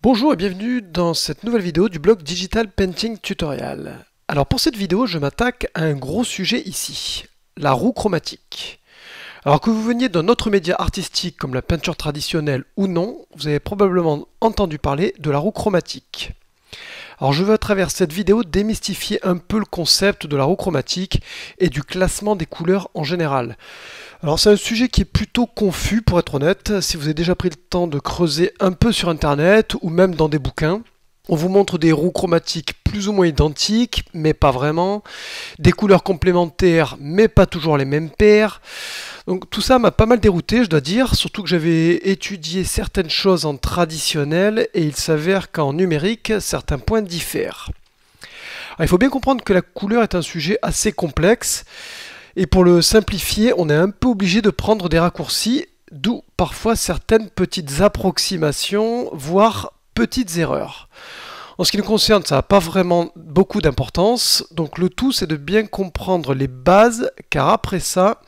Bonjour et bienvenue dans cette nouvelle vidéo du blog Digital Painting Tutorial. Alors pour cette vidéo, je m'attaque à un gros sujet ici, la roue chromatique. Alors que vous veniez d'un autre média artistique comme la peinture traditionnelle ou non, vous avez probablement entendu parler de la roue chromatique. Alors je veux à travers cette vidéo démystifier un peu le concept de la roue chromatique et du classement des couleurs en général. Alors c'est un sujet qui est plutôt confus pour être honnête, si vous avez déjà pris le temps de creuser un peu sur internet ou même dans des bouquins. On vous montre des roues chromatiques plus ou moins identiques, mais pas vraiment, des couleurs complémentaires, mais pas toujours les mêmes paires. Donc tout ça m'a pas mal dérouté, je dois dire, surtout que j'avais étudié certaines choses en traditionnel et il s'avère qu'en numérique, certains points diffèrent. Alors, il faut bien comprendre que la couleur est un sujet assez complexe et pour le simplifier, on est un peu obligé de prendre des raccourcis, d'où parfois certaines petites approximations, voire petites erreurs. En ce qui nous concerne, ça n'a pas vraiment beaucoup d'importance, donc le tout c'est de bien comprendre les bases, car après ça,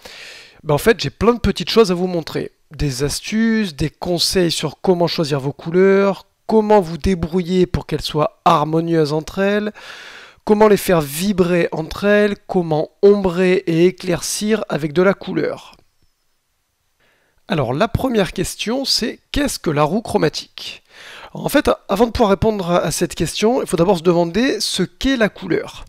en fait j'ai plein de petites choses à vous montrer. Des astuces, des conseils sur comment choisir vos couleurs, comment vous débrouiller pour qu'elles soient harmonieuses entre elles, comment les faire vibrer entre elles, comment ombrer et éclaircir avec de la couleur. Alors la première question c'est qu'est-ce que la roue chromatique ? En fait, avant de pouvoir répondre à cette question, il faut d'abord se demander ce qu'est la couleur.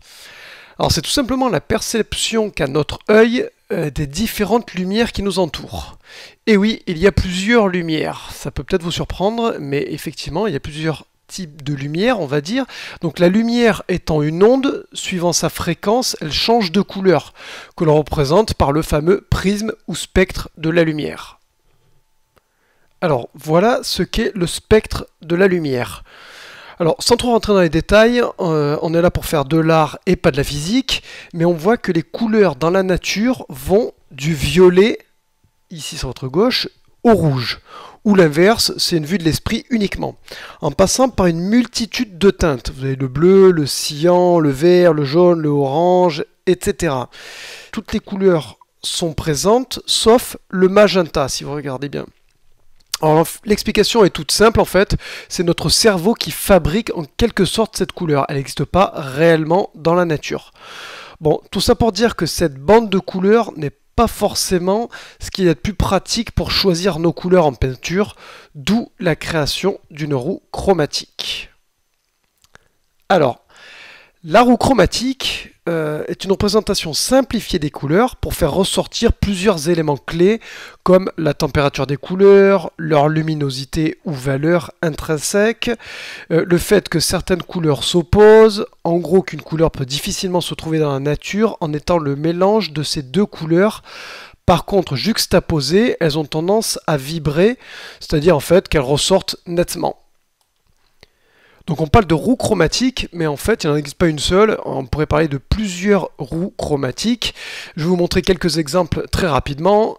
Alors c'est tout simplement la perception qu'a notre œil des différentes lumières qui nous entourent. Et oui, il y a plusieurs lumières. Ça peut peut-être vous surprendre, mais effectivement, il y a plusieurs types de lumière, on va dire. Donc la lumière étant une onde, suivant sa fréquence, elle change de couleur, que l'on représente par le fameux prisme ou spectre de la lumière. Alors voilà ce qu'est le spectre de la lumière. Alors sans trop rentrer dans les détails, on est là pour faire de l'art et pas de la physique, mais on voit que les couleurs dans la nature vont du violet, ici sur votre gauche, au rouge. Ou l'inverse, c'est une vue de l'esprit uniquement, en passant par une multitude de teintes. Vous avez le bleu, le cyan, le vert, le jaune, le orange, etc. Toutes les couleurs sont présentes, sauf le magenta, si vous regardez bien. Alors l'explication est toute simple en fait, c'est notre cerveau qui fabrique en quelque sorte cette couleur, elle n'existe pas réellement dans la nature. Bon, tout ça pour dire que cette bande de couleurs n'est pas forcément ce qu'il y a de plus pratique pour choisir nos couleurs en peinture, d'où la création d'une roue chromatique. Alors, la roue chromatique est une représentation simplifiée des couleurs pour faire ressortir plusieurs éléments clés comme la température des couleurs, leur luminosité ou valeur intrinsèque, le fait que certaines couleurs s'opposent, en gros qu'une couleur peut difficilement se trouver dans la nature en étant le mélange de ces deux couleurs. Par contre, juxtaposées, elles ont tendance à vibrer, c'est-à-dire en fait qu'elles ressortent nettement. Donc on parle de roue chromatique, mais en fait il n'en existe pas une seule, on pourrait parler de plusieurs roues chromatiques. Je vais vous montrer quelques exemples très rapidement.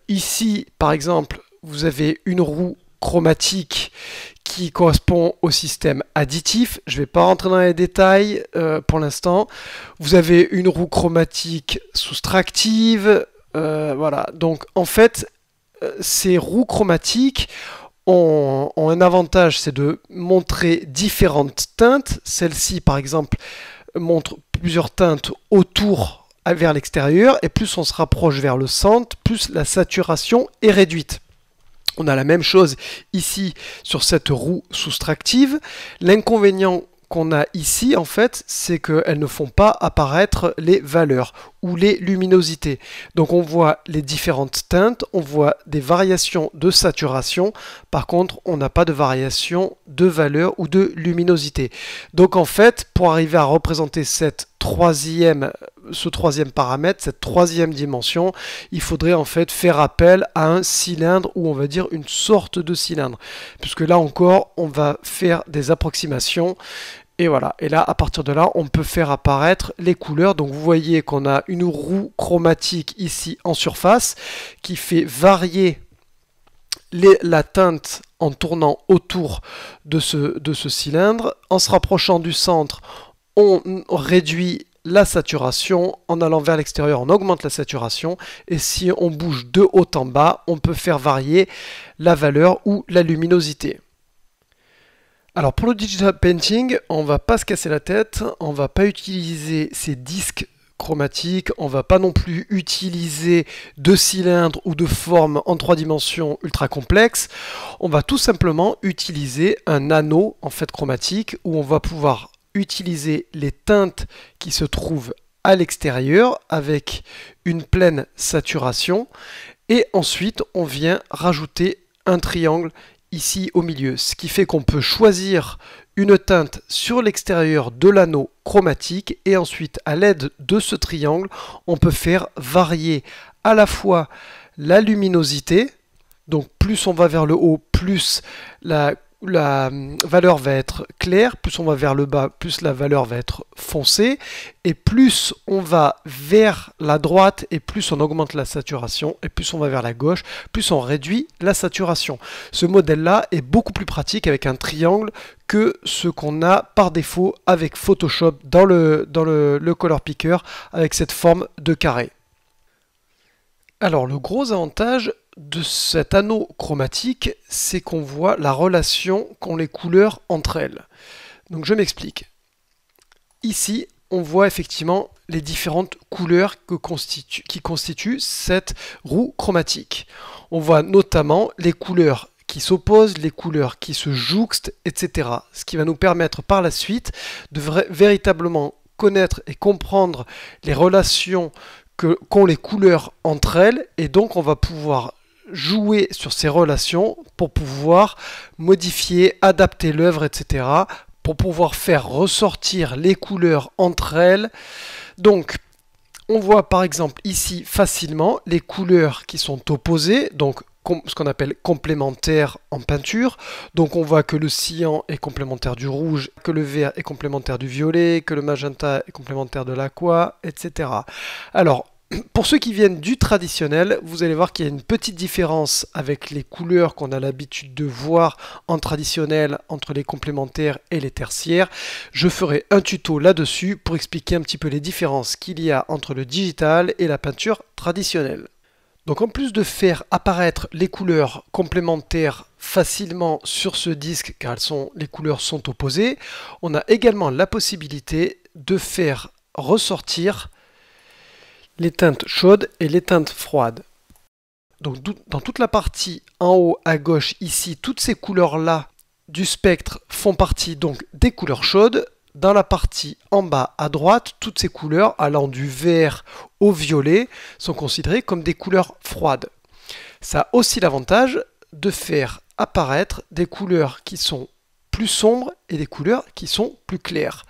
Ici par exemple, vous avez une roue chromatique qui correspond au système additif. Je ne vais pas rentrer dans les détails pour l'instant. Vous avez une roue chromatique soustractive. Voilà, donc en fait ces roues chromatiques ont un avantage, c'est de montrer différentes teintes. Celle-ci, par exemple, montre plusieurs teintes autour vers l'extérieur, et plus on se rapproche vers le centre, plus la saturation est réduite. On a la même chose ici sur cette roue soustractive. L'inconvénient qu'on a ici, en fait, c'est qu'elles ne font pas apparaître les valeurs ou les luminosités. Donc on voit les différentes teintes, on voit des variations de saturation, par contre on n'a pas de variation de valeur ou de luminosité. Donc en fait, pour arriver à représenter ce troisième paramètre, cette troisième dimension, il faudrait en fait faire appel à un cylindre, ou on va dire une sorte de cylindre, puisque là encore on va faire des approximations. Et voilà, et là, à partir de là, on peut faire apparaître les couleurs. Donc vous voyez qu'on a une roue chromatique ici en surface qui fait varier la teinte en tournant autour de ce cylindre. En se rapprochant du centre, on réduit la saturation. En allant vers l'extérieur, on augmente la saturation. Et si on bouge de haut en bas, on peut faire varier la valeur ou la luminosité. Alors pour le digital painting, on va pas se casser la tête, on va pas utiliser ces disques chromatiques, on va pas non plus utiliser de cylindres ou de formes en 3 dimensions ultra complexes. On va tout simplement utiliser un anneau en fait chromatique où on va pouvoir utiliser les teintes qui se trouvent à l'extérieur avec une pleine saturation et ensuite on vient rajouter un triangle ici au milieu, ce qui fait qu'on peut choisir une teinte sur l'extérieur de l'anneau chromatique et ensuite à l'aide de ce triangle on peut faire varier à la fois la luminosité, donc plus on va vers le haut, plus la valeur va être claire, plus on va vers le bas, plus la valeur va être foncée, et plus on va vers la droite, et plus on augmente la saturation, et plus on va vers la gauche, plus on réduit la saturation. Ce modèle-là est beaucoup plus pratique avec un triangle que ce qu'on a par défaut avec Photoshop dans le Color Picker, avec cette forme de carré. Alors le gros avantage de cet anneau chromatique, c'est qu'on voit la relation qu'ont les couleurs entre elles. Donc je m'explique. Ici, on voit effectivement les différentes couleurs qui constituent cette roue chromatique. On voit notamment les couleurs qui s'opposent, les couleurs qui se jouxtent, etc. Ce qui va nous permettre par la suite de véritablement connaître et comprendre les relations qu'ont les couleurs entre elles, et donc on va pouvoir jouer sur ces relations pour pouvoir modifier, adapter l'œuvre, etc. pour pouvoir faire ressortir les couleurs entre elles. Donc on voit par exemple ici facilement les couleurs qui sont opposées, donc ce qu'on appelle complémentaires en peinture. Donc on voit que le cyan est complémentaire du rouge, que le vert est complémentaire du violet, que le magenta est complémentaire de l'aqua, etc. Alors, pour ceux qui viennent du traditionnel, vous allez voir qu'il y a une petite différence avec les couleurs qu'on a l'habitude de voir en traditionnel entre les complémentaires et les tertiaires. Je ferai un tuto là-dessus pour expliquer un petit peu les différences qu'il y a entre le digital et la peinture traditionnelle. Donc en plus de faire apparaître les couleurs complémentaires facilement sur ce disque car les couleurs sont opposées, on a également la possibilité de faire ressortir les teintes chaudes et les teintes froides. Donc dans toute la partie en haut à gauche ici, toutes ces couleurs-là du spectre font partie donc des couleurs chaudes. Dans la partie en bas à droite, toutes ces couleurs allant du vert au violet sont considérées comme des couleurs froides. Ça a aussi l'avantage de faire apparaître des couleurs qui sont plus sombres et des couleurs qui sont plus claires.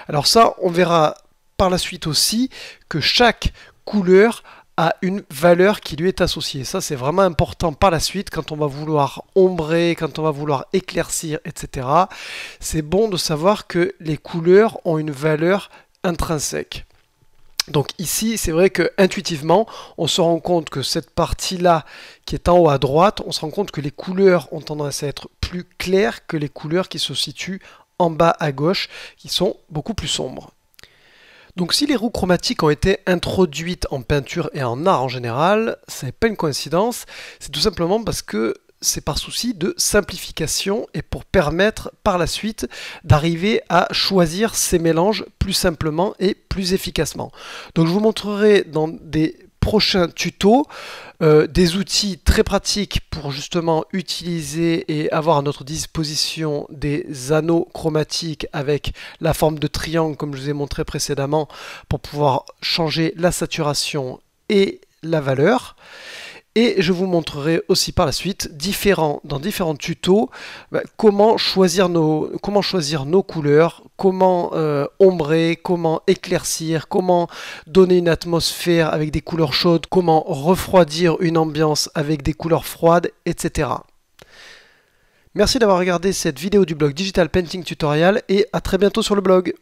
Alors ça, on verra par la suite aussi que chaque couleur a une valeur qui lui est associée. Ça, c'est vraiment important par la suite quand on va vouloir ombrer, quand on va vouloir éclaircir, etc. C'est bon de savoir que les couleurs ont une valeur intrinsèque. Donc ici, c'est vrai que intuitivement, on se rend compte que cette partie-là, qui est en haut à droite, on se rend compte que les couleurs ont tendance à être plus claires que les couleurs qui se situent en bas à gauche, qui sont beaucoup plus sombres. Donc si les roues chromatiques ont été introduites en peinture et en art en général, ce n'est pas une coïncidence, c'est tout simplement parce que c'est par souci de simplification et pour permettre par la suite d'arriver à choisir ces mélanges plus simplement et plus efficacement. Donc je vous montrerai dans des prochains tutos des outils très pratiques pour justement utiliser et avoir à notre disposition des anneaux chromatiques avec la forme de triangle comme je vous ai montré précédemment pour pouvoir changer la saturation et la valeur. Et je vous montrerai aussi par la suite, dans différents tutos, comment choisir nos couleurs, comment ombrer, comment éclaircir, comment donner une atmosphère avec des couleurs chaudes, comment refroidir une ambiance avec des couleurs froides, etc. Merci d'avoir regardé cette vidéo du blog Digital Painting Tutorial et à très bientôt sur le blog.